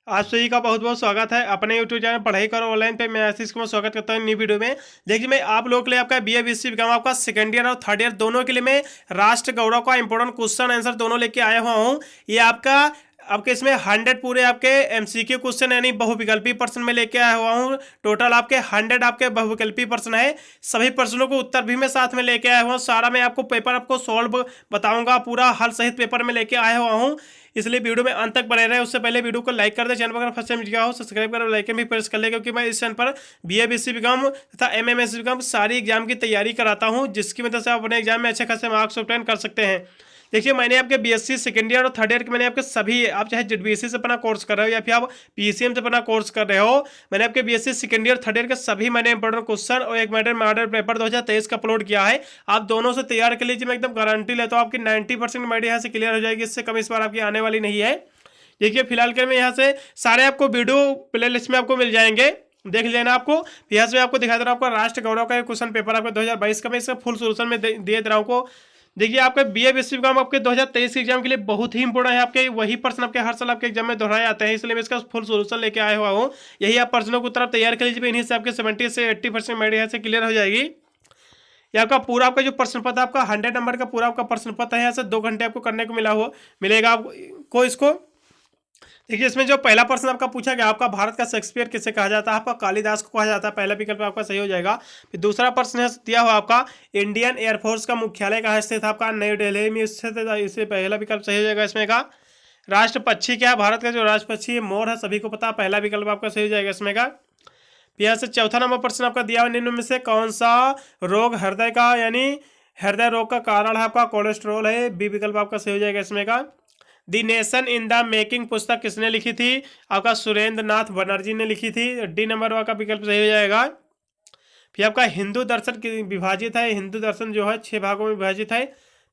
आप सभी का बहुत बहुत स्वागत है अपने यूट्यूब चैनल पढ़ाई करो ऑनलाइन पे। मैं आशीष कुमार स्वागत करता हूँ नई वीडियो में। देखिए, मैं आप लोगों के लिए आपका बीए बीएससी बीकॉम आपका सेकंड ईयर और थर्ड ईयर दोनों के लिए मैं राष्ट्र गौरव का इंपॉर्टेंट क्वेश्चन आंसर दोनों लेके आया हुआ हूँ। ये आपका आपके इसमें 100 पूरे आपके एमसीक्यू क्वेश्चन यानी बहुविकल्पी प्रश्न में लेके आया हुआ हूँ। टोटल आपके 100 आपके बहुविकल्पी प्रश्न है। सभी प्रश्नों को उत्तर भी मैं साथ में लेके आया हुआ हूँ। सारा मैं आपको पेपर आपको सॉल्व बताऊंगा, पूरा हल सहित पेपर में लेके आया हुआ हूँ। इसलिए वीडियो में अंत तक बने रहे। उससे पहले वीडियो को लाइक कर दे, चैनल पर अगर फर्स्ट टाइम जुड़ा हो सब्सक्राइब कर लाइकन भी प्रेस कर ले, क्योंकि मैं इस चैनल पर बीए बीएससी बीकॉम तथा एमएमएस बीकॉम सारी एग्जाम की तैयारी कराता हूं, जिसकी वजह से आप अपने एग्जाम में अच्छे खासे मार्क्स ऑब्टेन कर सकते हैं। देखिए, मैंने आपके बीएससी सेकंड ईयर और थर्ड ईयर के मैंने आपके सभी, आप चाहे जेडबीएससी से अपना कोर्स कर रहे हो या फिर आप पीसीएम से अपना कोर्स कर रहे हो, मैंने आपके BSc second year third year के सभी मैंने इंपॉर्टेंट क्वेश्चन और एक मॉडल पेपर 2023 का अपलोड किया है। आप दोनों से तैयार कर लीजिए, मैं एकदम गारंटी लेता हूँ आपकी 90% मेरी यहाँ से क्लियर हो जाएगी। इससे कम इस बार आपकी आने वाली नहीं है। देखिए, फिलहाल के मैं यहाँ से सारे आपको वीडियो प्ले लिस्ट में आपको मिल जाएंगे, देख लेना। आपको यहाँ से आपको दिखा दे रहा हूँ आपका राष्ट्र गौरव का क्वेश्चन पेपर आपका 2022 का मैं इसका फुल सोल्यूशन में दे रहा हूँ को। देखिए, आपके बीए बीएससी बीकॉम आपके 2023 के एग्जाम के लिए बहुत ही इंपॉर्टेंट है। आपके वही प्रश्न आपके हर साल आपके एग्जाम में दोहराए आते हैं, इसलिए मैं इसका फुल सोल्यूशन लेके आया हुआ हूँ। यही आप प्रश्नों को तरफ तैयार कर लीजिए, इन्हीं से आपके 70 से 80% मेरे यहाँ से क्लियर हो जाएगी। ये आपका पूरा आपका जो प्रश्न पत्र आपका 100 नंबर का पूरा आपका प्रश्न पत्र है, यहाँ से 2 घंटे आपको करने को मिलेगा आपको इसको। देखिए, इसमें जो पहला प्रश्न आपका पूछा गया, आपका भारत का शेक्सपियर किसे कहा जाता है? आपका कालिदास को कहा जाता है, पहला विकल्प आपका सही हो जाएगा। फिर दूसरा प्रश्न है दिया हुआ आपका इंडियन एयरफोर्स का मुख्यालय कहाँ स्थित है? आपका नई दिल्ली में स्थित है, इससे पहला विकल्प सही हो जाएगा। इसमें का राष्ट्र पक्षी क्या है? भारत का जो राष्ट्र पक्षी है मोर है, सभी को पता, पहला विकल्प आपका सही हो जाएगा इसमें का। यहाँ से चौथा नंबर प्रश्न आपका दिया हुआ, निम्न में से कौन सा रोग हृदय का यानी हृदय रोग का कारण है? आपका कोलेस्ट्रॉल है, बी विकल्प आपका सही हो जाएगा इसमें का। The nation in the making पुस्तक किसने लिखी थी? आपका सुरेंद्र नाथ बनर्जी ने लिखी थी, डी नंबर का विकल्प सही हो जाएगा। फिर आपका हिंदू दर्शन विभाजित है, हिंदू दर्शन जो है 6 भागों में विभाजित है।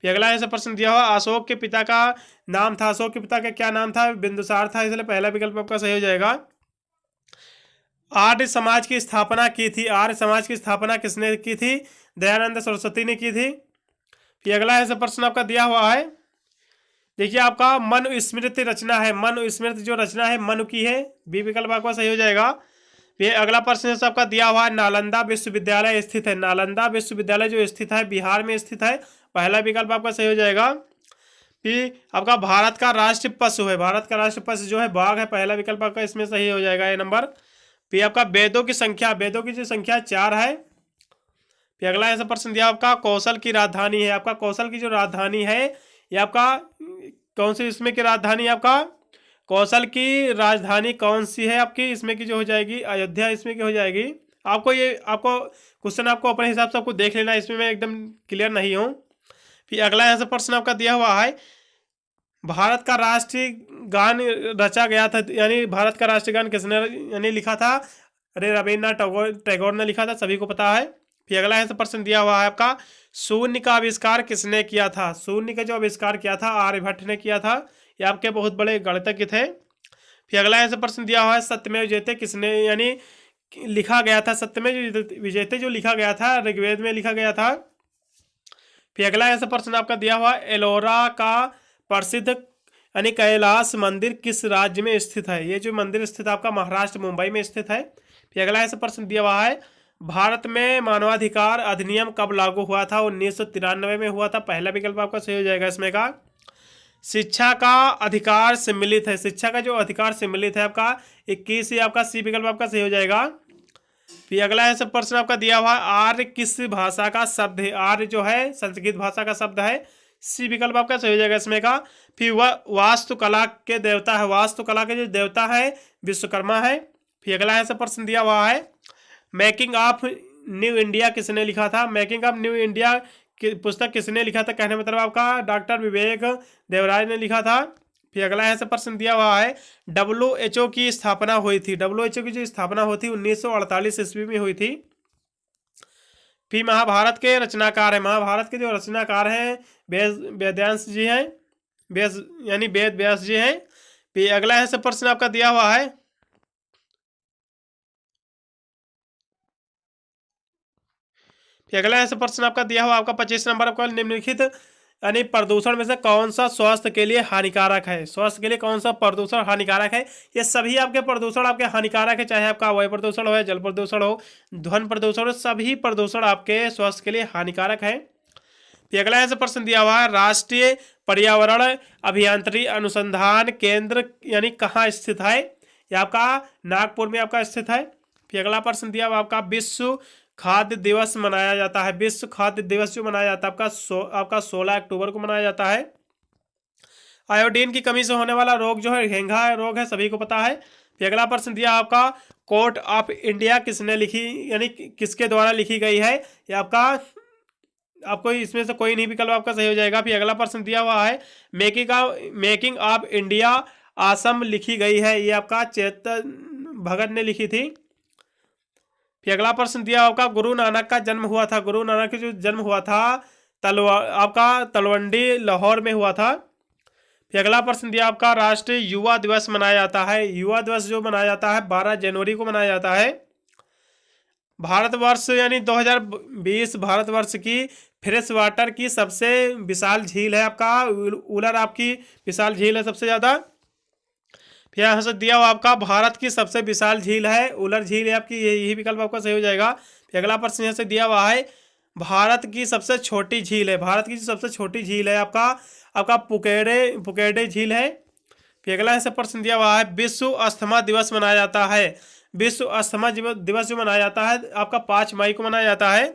फिर अगला ऐसा प्रश्न दिया हुआ, अशोक के पिता का नाम था, अशोक के पिता का क्या नाम था? बिंदुसार था, इसलिए पहला विकल्प आपका सही हो जाएगा। आर्य समाज की स्थापना की थी, आर्य समाज की स्थापना किसने की थी? दयानंद सरस्वती ने की थी। फिर अगला ऐसा प्रश्न आपका दिया हुआ है, देखिए आपका मनुस्मृति रचना है, मनुस्मृति जो रचना है मनु की है, बी विकल्प आपका सही हो जाएगा। फिर अगला प्रश्न आपका दिया हुआ है, नालंदा विश्वविद्यालय स्थित है, नालंदा विश्वविद्यालय जो स्थित है बिहार में स्थित है, पहला विकल्प आपका सही हो जाएगा। फिर आपका भारत का राष्ट्रीय पशु है, भारत का राष्ट्रीय पशु जो है बाघ है, पहला विकल्प आपका इसमें सही हो जाएगा ये नंबर। फिर आपका वेदों की संख्या, वेदों की जो संख्या 4 है। फिर अगला ऐसा प्रश्न दिया आपका, कौशल की राजधानी है, आपका कौशल की जो राजधानी है ये आपका कौन सी इसमें की राजधानी? आपका कौशल की राजधानी कौन सी है आपकी? इसमें की जो हो जाएगी अयोध्या, इसमें की हो जाएगी। आपको क्वेश्चन आपको अपने हिसाब से आपको देख लेना, इसमें मैं एकदम क्लियर नहीं हूँ। फिर अगला ऐसा प्रश्न आपका दिया हुआ है, भारत का राष्ट्रीय गान रचा गया था, यानी भारत का राष्ट्रीय गान किसने यानी लिखा था? अरे रविन्द्रनाथ टैगोर ने लिखा था, सभी को पता है। फिर अगला ऐसा प्रश्न दिया हुआ है आपका, शून्य का आविष्कार किसने किया था? शून्य का जो आविष्कार किया था आर्यभट्ट ने किया था, ये आपके बहुत बड़े गणितज्ञ थे। फिर अगला ऐसा प्रश्न दिया हुआ है, सत्यमेव जयते किसने यानी लिखा गया था? सत्यमेव विजयते जो लिखा गया था ऋग्वेद में लिखा गया था। फिर अगला ऐसा प्रश्न आपका दिया हुआ, एलोरा का प्रसिद्ध यानी कैलाश मंदिर किस राज्य में स्थित है? ये जो मंदिर स्थित आपका महाराष्ट्र मुंबई में स्थित है। फिर अगला ऐसा प्रश्न दिया हुआ है, भारत में मानवाधिकार अधिनियम कब लागू हुआ था? 1993 में हुआ था, पहला विकल्प आपका सही हो जाएगा इसमें का। शिक्षा का अधिकार सम्मिलित है, शिक्षा का जो अधिकार सम्मिलित है आपका 21, आपका सी विकल्प आपका सही हो जाएगा। फिर अगला ऐसा प्रश्न आपका दिया हुआ है, आर्य किस भाषा का शब्द है? आर्य जो है संस्कृत भाषा का शब्द है, सी विकल्प आपका सही हो जाएगा इसमें का। फिर वह वास्तुकला के देवता है, वास्तुकला के जो देवता है विश्वकर्मा है। फिर अगला ऐसा प्रश्न दिया हुआ है, मेकिंग ऑफ न्यू इंडिया किसने लिखा था? मेकिंग ऑफ न्यू इंडिया की पुस्तक किसने लिखा था? कहने मतलब आपका डॉक्टर विवेक देवराज ने लिखा था। फिर अगला ऐसा प्रश्न दिया हुआ है, WHO की स्थापना हुई थी, WHO की जो स्थापना हुई थी 1948 ईस्वी में हुई थी। फिर महाभारत के रचनाकार है, महाभारत के जो रचनाकार हैं वेदव्यास जी हैं, व्यास यानी वेद व्यास जी हैं। फिर अगला ऐसा प्रश्न आपका दिया हुआ है, फिर अगला ऐसा प्रश्न आपका दिया हुआ आपका 25 नंबर आपका, निम्नलिखित यानी प्रदूषण में से कौन सा स्वास्थ्य के लिए हानिकारक है, स्वास्थ्य के लिए कौन सा प्रदूषण हानिकारक है। ये सभी आपके प्रदूषण आपके हानिकारक है, चाहे आपका वायु प्रदूषण हो, जल प्रदूषण हो, ध्वनि प्रदूषण हो, सभी प्रदूषण आपके स्वास्थ्य के लिए हानिकारक है। फिर अगला ऐसा प्रश्न दिया हुआ है, राष्ट्रीय पर्यावरण अभियांत्रिकी अनुसंधान केंद्र यानी कहाँ स्थित है। यह आपका नागपुर में आपका स्थित है। फिर अगला प्रश्न दिया हुआ आपका, विश्व खाद्य दिवस मनाया जाता है। विश्व खाद्य दिवस जो मनाया जाता है आपका 16 अक्टूबर को मनाया जाता है। आयोडीन की कमी से होने वाला रोग जो है घेंघा रोग है, सभी को पता है। फिर अगला प्रश्न दिया आपका, कोर्ट ऑफ इंडिया किसने लिखी यानी किसके द्वारा लिखी गई है। ये आपको इसमें से कोई नहीं विकल्प आपका सही हो जाएगा। फिर अगला प्रश्न दिया हुआ है, मेकिंग ऑफ इंडिया असम लिखी गई है। ये आपका चेतन भगत ने लिखी थी। फिर अगला प्रश्न दिया आपका, गुरु नानक का जन्म हुआ था। गुरु नानक का जो जन्म हुआ था आपका तलवंडी लाहौर में हुआ था। फिर अगला प्रश्न दिया आपका, राष्ट्रीय युवा दिवस मनाया जाता है। युवा दिवस जो मनाया जाता है 12 जनवरी को मनाया जाता है। भारतवर्ष यानी 2020 भारतवर्ष की फ्रेश वाटर की सबसे विशाल झील है आपका उलर, आपकी विशाल झील है सबसे ज़्यादा। फिर यहाँ से दिया हुआ आपका, भारत की सबसे विशाल झील है उलर झील है आपकी, यही विकल्प आपका सही हो जाएगा। फिर अगला प्रश्न यहाँ से दिया हुआ है, भारत की सबसे छोटी झील है। भारत की सबसे छोटी झील है आपका पुकेडे झील है। फिर अगला ऐसा प्रश्न दिया हुआ है, विश्व अस्थमा दिवस मनाया जाता है। विश्व अस्थमा दिवस जो मनाया जाता है आपका 5 मई को मनाया जाता है।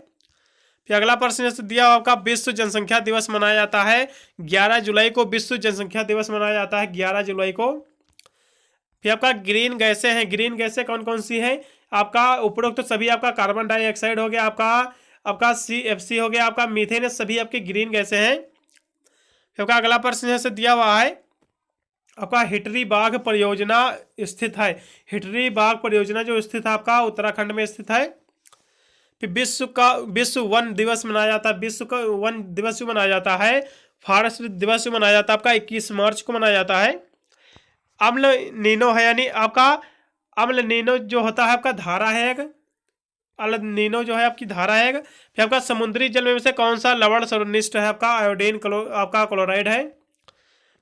फिर अगला प्रश्न दिया हुआ आपका, विश्व जनसंख्या दिवस मनाया जाता है 11 जुलाई को। विश्व जनसंख्या दिवस मनाया जाता है 11 जुलाई को। फिर आपका ग्रीन गैसें हैं, ग्रीन गैसें कौन कौन सी हैं आपका, उपरोक्त तो सभी आपका कार्बन डाइऑक्साइड हो गया, आपका CFC हो गया, आपका मीथेन, सभी आपकी ग्रीन गैसें हैं। फिर आपका अगला प्रश्न से दिया हुआ है, आपका हिटरी बाघ परियोजना स्थित है। हिटरी बाघ परियोजना जो स्थित है आपका उत्तराखंड में स्थित है। फिर विश्व वन दिवस मनाया जाता है। विश्व का वन दिवस जो मनाया जाता है, फॉरेस्ट दिवस जो मनाया जाता है आपका 21 मार्च को मनाया जाता है। अम्ल नीनो है यानी आपका अम्ल नीनो जो होता है आपका धारा है एक, अम्ल नीनो जो है आपकी धारा है एक। फिर आपका समुद्री जल में से कौन सा लवण सर्वनिष्ठ है आपका आयोडीन आपका क्लोराइड है।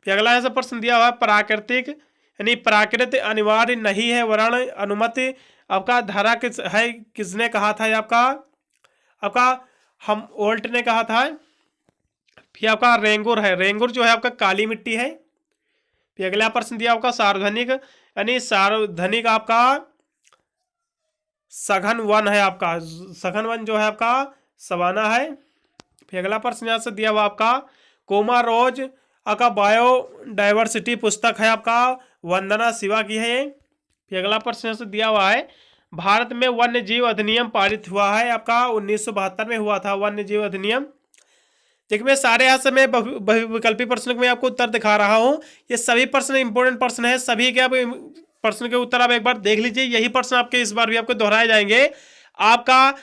फिर अगला ऐसा प्रश्न दिया हुआ है, प्राकृतिक यानी प्राकृत अनिवार्य नहीं है वर्ण अनुमति आपका धारा किसने कहा था। आपका हम ओल्ट ने कहा था। फिर आपका रेंगुर है, रेंगुर जो है आपका काली मिट्टी है। फिर अगला प्रश्न दिया आपका, सार्वजनिक यानी सार्वजनिक आपका सघन वन है आपका, सघन वन जो है आपका सवाना है। फिर अगला प्रश्न यहाँ से दिया हुआ आपका, कोमा रोज आपका बायोडाइवर्सिटी पुस्तक है आपका वंदना शिवा की है। फिर अगला प्रश्न से दिया हुआ है, भारत में वन्य जीव अधिनियम पारित हुआ है आपका 1972 में हुआ था वन्य जीव अधिनियम। देखिए मैं सारे यहाँ से मैं विकल्पी प्रश्न में आपको उत्तर दिखा रहा हूँ। ये सभी प्रश्न इंपॉर्टेंट प्रश्न है, सभी के आप प्रश्न के उत्तर आप एक बार देख लीजिए। यही प्रश्न आपके इस बार भी आपको दोहराए जाएंगे। आपका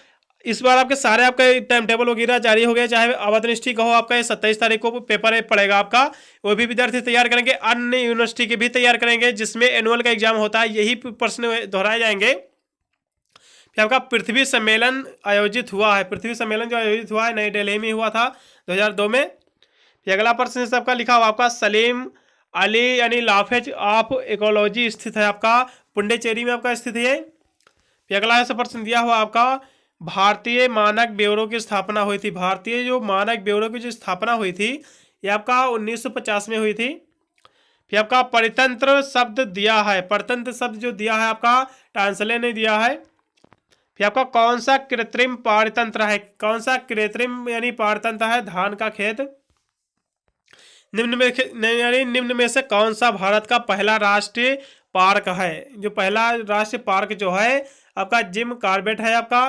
इस बार आपके सारे आपके टाइम टेबल वगैरह जारी हो गए, चाहे अवध निष्ठी का हो आपका 27 तारीख को पेपर पड़ेगा आपका, वो भी विद्यार्थी तैयार करेंगे। अन्य यूनिवर्सिटी के भी तैयार करेंगे जिसमें एनुअल का एग्जाम होता है, यही प्रश्न दोहराए जाएंगे। फिर आपका पृथ्वी सम्मेलन आयोजित हुआ है, पृथ्वी सम्मेलन जो आयोजित हुआ है नई दिल्ली में हुआ था 2002 में। फिर अगला प्रश्न आपका लिखा हुआ आपका, सलीम अली यानी लाफेज ऑफ इकोलॉजी स्थित है आपका पुंडीचेरी में आपका स्थित है। फिर अगला ऐसा प्रश्न दिया हुआ आपका, भारतीय मानक ब्यूरो की स्थापना हुई थी। भारतीय जो मानक ब्यूरो की जो स्थापना हुई थी ये आपका 1950 में हुई थी। फिर आपका परितंत्र शब्द दिया है, परितंत्र शब्द जो दिया है आपका टांसले ने दिया है। फिर आपका कौन सा कृत्रिम पारतंत्र है, कौन सा कृत्रिम यानी पारतंत्र है धान का खेत। निम्न में से कौन सा भारत का पहला राष्ट्रीय पार्क है। जो पहला राष्ट्रीय पार्क जो है आपका जिम कॉर्बेट है आपका।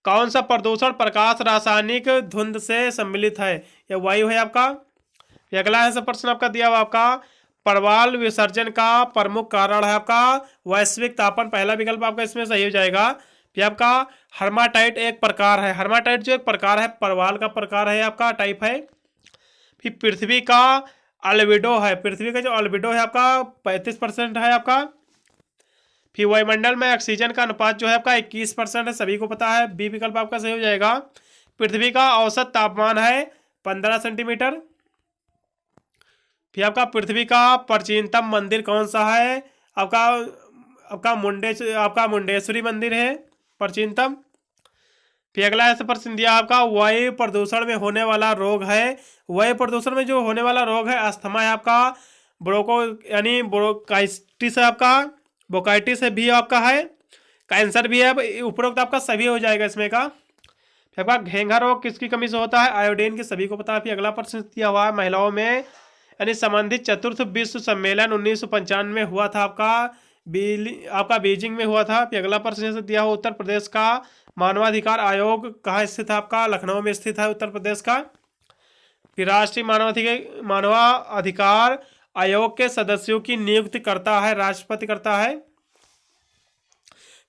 कौन सा प्रदूषण प्रकाश रासायनिक धुंध से सम्मिलित है, यह वायु है आपका। अगला है प्रश्न आपका दिया हुआ आपका, परवाल विसर्जन का प्रमुख कारण है आपका वैश्विक तापमान, पहला विकल्प आपका इसमें सही हो जाएगा। फिर आपका हर्माटाइट एक प्रकार है, हर्माटाइट जो एक प्रकार है परवाल का प्रकार है आपका टाइप है। फिर पृथ्वी का अल्बिडो है, पृथ्वी का जो अल्बिडो है आपका 35% है आपका। फिर वायुमंडल में ऑक्सीजन का अनुपात जो है आपका 21% है, सभी को पता है, बी विकल्प आपका सही हो जाएगा। पृथ्वी का औसत तापमान है 15 सेंटीमीटर। फिर आपका पृथ्वी का प्राचीनतम मंदिर कौन सा है? आपका आपका मुंडेश्वरी मंदिर है प्राचीनतम। फिर अगला ऐसा प्रश्न दिया आपका, वायु प्रदूषण में होने वाला रोग है। वायु प्रदूषण में जो होने वाला रोग है अस्थमा है आपका, ब्रोको यानी ब्रोकाइटिस है आपका, बोकाइटिस है भी आपका है, कैंसर भी है। उपरोक्त आपका सभी हो जाएगा इसमें का। फिर आपका घेंघा रोग किसकी कमी से होता है? आयोडीन की, सभी को पता है। फिर अगला प्रश्न दिया हुआ है, महिलाओं में यानी संबंधित चतुर्थ विश्व सम्मेलन 1995 में हुआ था आपका बीजिंग में हुआ था। फिर अगला प्रश्न दिया हुआ, उत्तर प्रदेश का मानवाधिकार आयोग कहाँ स्थित है? आपका लखनऊ में स्थित है उत्तर प्रदेश का। फिर राष्ट्रीय मानवाधिकार आयोग के सदस्यों की नियुक्ति करता है राष्ट्रपति करता है।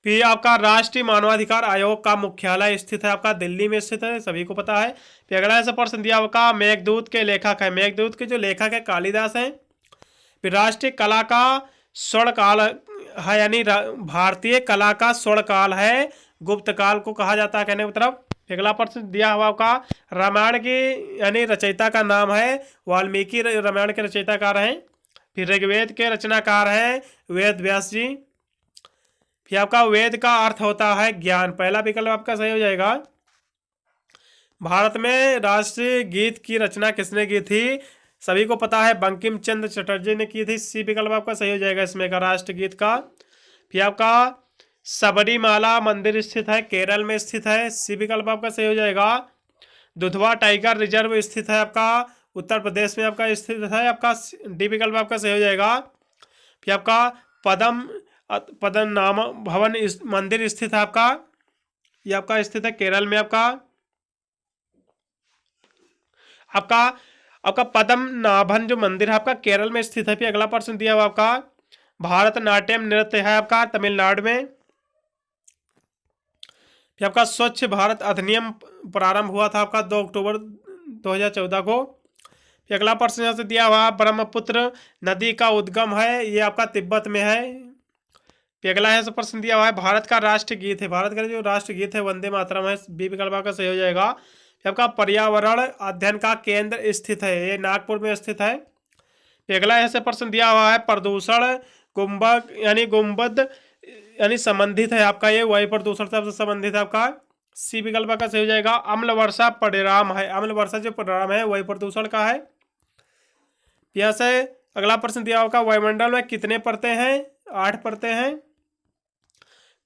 फिर आपका राष्ट्रीय मानवाधिकार आयोग का मुख्यालय स्थित है आपका दिल्ली में स्थित है, सभी को पता है। फिर अगला ऐसा प्रश्न दिया आपका, मेघदूत के लेखक है। मेघदूत के जो लेखक है कालिदास हैं। फिर राष्ट्रीय कला का स्वर्णकाल है, यानी भारतीय कला का स्वर्णकाल है, गुप्त काल को कहा जाता है कहने की तरफ। अगला प्रश्न दिया हुआ का, रामायण की यानी रचयिता का नाम है वाल्मीकि, रामायण के रचयिताकार हैं। फिर ऋग्वेद के रचनाकार हैं वेद व्यास जी। फिर आपका वेद का अर्थ होता है ज्ञान, पहला विकल्प आपका सही हो जाएगा। भारत में राष्ट्रीय गीत की रचना किसने की थी? सभी को पता है बंकिम चंद्र चटर्जी ने की थी, सी विकल्प आपका सही हो जाएगा इसमें का राष्ट्रगीत का। फिर आपका सबरीमाला मंदिर स्थित है केरल में स्थित है, सी विकल्प आपका सही हो जाएगा। दुधवा टाइगर रिजर्व स्थित है आपका उत्तर प्रदेश में आपका स्थित है, आपका डी विकल्प आपका सही हो जाएगा। फिर आपका पद्मनाभ भवन मंदिर स्थित है आपका, ये आपका स्थित है केरल में आपका पद्मनाभन जो मंदिर है आपका केरल में स्थित है। फिर अगला प्रश्न दिया हुआ आपका, भारतनाट्यम नृत्य है आपका तमिलनाडु में। फिर आपका स्वच्छ भारत अधिनियम प्रारंभ हुआ था आपका 2 अक्टूबर 2014 को। फिर अगला प्रश्न यहाँ से दिया हुआ, ब्रह्मपुत्र नदी का उद्गम है, ये आपका तिब्बत में है। फिर अगला है प्रश्न दिया हुआ है, भारत का राष्ट्रगीत है, भारत का जो राष्ट्रगीत है वंदे मातरम है, बी विकल्प का सही हो जाएगा। फिर आपका पर्यावरण अध्ययन का केंद्र स्थित है, ये नागपुर में स्थित है। फिर अगला ऐसे प्रश्न दिया हुआ है, प्रदूषण गुंबद यानी संबंधित है आपका, ये वायु प्रदूषण से संबंधित है आपका, सी विकल्प का सही हो जाएगा। अम्ल वर्षा परिणाम है, अम्ल वर्षा जो परिणाम है वायु प्रदूषण का है। यहाँ से अगला प्रश्न दिया होगा, वायुमंडल में कितने परतें हैं? 8 परतें हैं।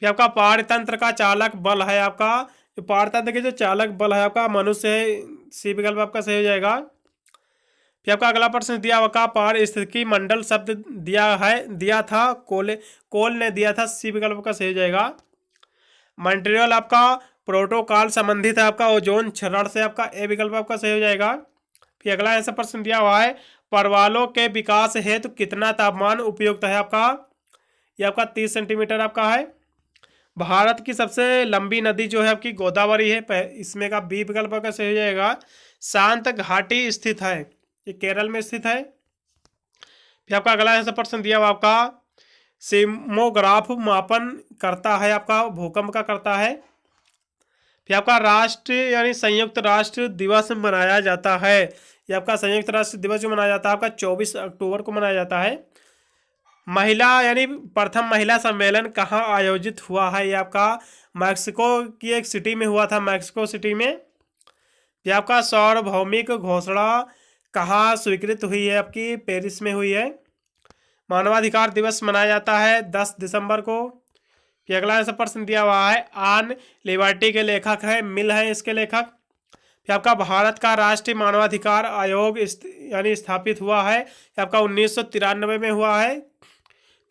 फिर आपका पारतंत्र का चालक बल है आपका, जो पारतंत्र के जो चालक बल है आपका मनुष्य है, सी विकल्प आपका सही हो जाएगा। फिर आपका अगला प्रश्न दिया हुआ, पारिस्थितिकी मंडल शब्द दिया था कोल ने दिया था, सी विकल्प का सही हो जाएगा। मॉन्ट्रियल आपका प्रोटोकॉल संबंधित है आपका ओजोन क्षरण से, आपका ए विकल्प आपका सही हो जाएगा। फिर अगला ऐसा प्रश्न दिया हुआ है, परवालों के विकास हेतु कितना तापमान उपयुक्त है आपका, ये आपका 30 सेंटीमीटर आपका है। भारत की सबसे लंबी नदी जो है आपकी गोदावरी है, इसमें का बी विकल्प का सही हो जाएगा। शांत घाटी स्थित है, ये केरल में स्थित है। फिर आपका अगला ऐसा प्रश्न दिया हुआ आपका, सीस्मोग्राफ मापन करता है आपका भूकंप का करता है। फिर आपका राष्ट्रीय यानी संयुक्त राष्ट्र दिवस मनाया जाता है, ये आपका संयुक्त राष्ट्र दिवस जो मनाया जाता है आपका 24 अक्टूबर को मनाया जाता है। महिला यानी प्रथम महिला सम्मेलन कहाँ आयोजित हुआ है, ये आपका मैक्सिको की एक सिटी में हुआ था, मैक्सिको सिटी में। ये आपका सार्वभौमिक घोषणा कहाँ स्वीकृत हुई है, आपकी पेरिस में हुई है। मानवाधिकार दिवस मनाया जाता है 10 दिसंबर को। फिर अगला ऐसा प्रश्न दिया हुआ है, आन लिबर्टी के लेखक है, मिल है इसके लेखक। फिर आपका भारत का राष्ट्रीय मानवाधिकार आयोग यानी स्थापित हुआ है, आपका 1993 में हुआ है।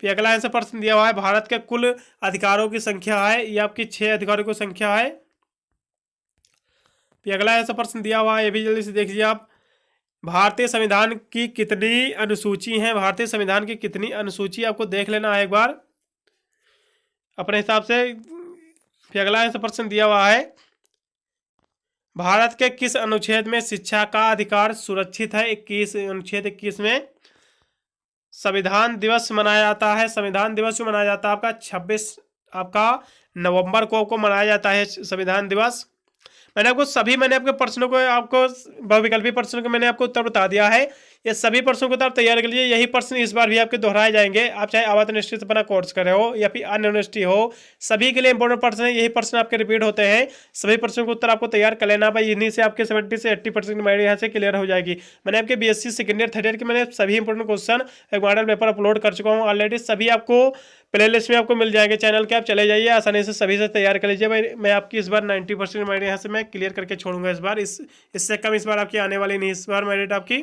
फिर अगला ऐसा प्रश्न दिया हुआ है, भारत के कुल अधिकारों की संख्या है, ये आपकी 6 अधिकारों की संख्या है। फिर अगला ऐसा प्रश्न दिया हुआ है, ये भी जल्दी से देखिए आप, भारतीय संविधान की कितनी अनुसूची हैं, भारतीय संविधान की कितनी अनुसूची आपको देख लेना है एक बार अपने हिसाब से। फिर अगला ऐसा प्रश्न दिया हुआ है, भारत के किस अनुच्छेद में शिक्षा का अधिकार सुरक्षित है, 21 अनुच्छेद 21 में। संविधान दिवस मनाया जाता है, संविधान दिवस जो मनाया जाता है आपका 26 आपका नवंबर को मनाया जाता है संविधान दिवस। मैंने आपके प्रश्नों को आपको बहुविकल्पी प्रश्नों को मैंने आपको उत्तर बता दिया है। ये सभी प्रश्नों को उत्तर तैयार कर लीजिए। यही प्रश्न इस बार भी आपके दोहराए जाएंगे। आप चाहे आवाज यूनिवर्सिटी से अपना कोर्स करे हो या फिर अन्य यूनिवर्सिटी हो, सभी के लिए इंपॉर्टेंट प्रश्न है। यही प्रश्न आपके रिपीट होते हैं। सभी प्रश्नों को उत्तर आपको तैयार कर लेना भाई। इन्हीं से आपके 70 से 80% मैथ यहाँ से क्लियर हो जाएगी। मैंने आपके BSc second year third year के मैंने सभी इंपॉर्टेंट क्वेश्चन एक मॉडल पेपर अपलोड कर चुका हूँ ऑलरेडी। सभी आपको प्लेलिस्ट में आपको मिल जाएंगे। चैनल के आप चले जाइए, आसानी से सभी से तैयार कर लीजिए भाई। मैं आपकी इस बार 90% मैरिट यहाँ से मैं क्लियर करके छोड़ूंगा इस बार। इससे कम इस बार आपकी आने वाली नहीं। इस बार मैरिट आपकी।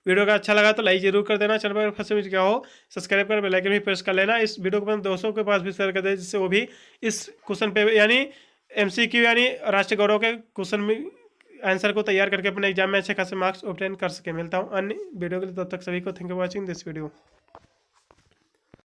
वीडियो का अच्छा लगा तो लाइक जरूर कर देना। चैनल पर फंसे मिल गया हो सब्सक्राइब कर बेल आइकन भी प्रेस कर लेना। इस वीडियो को अपने दोस्तों के पास भी शेयर कर दे, जिससे वो भी इस क्वेश्चन पे यानी MCQ यानी राष्ट्रीय गौरव के क्वेश्चन में आंसर को तैयार करके अपने एग्जाम में अच्छे खासे मार्क्स ऑब्टेन कर सके। मिलता हूँ अन्य वीडियो के लिए, तब तक सभी को thank you for watching this video.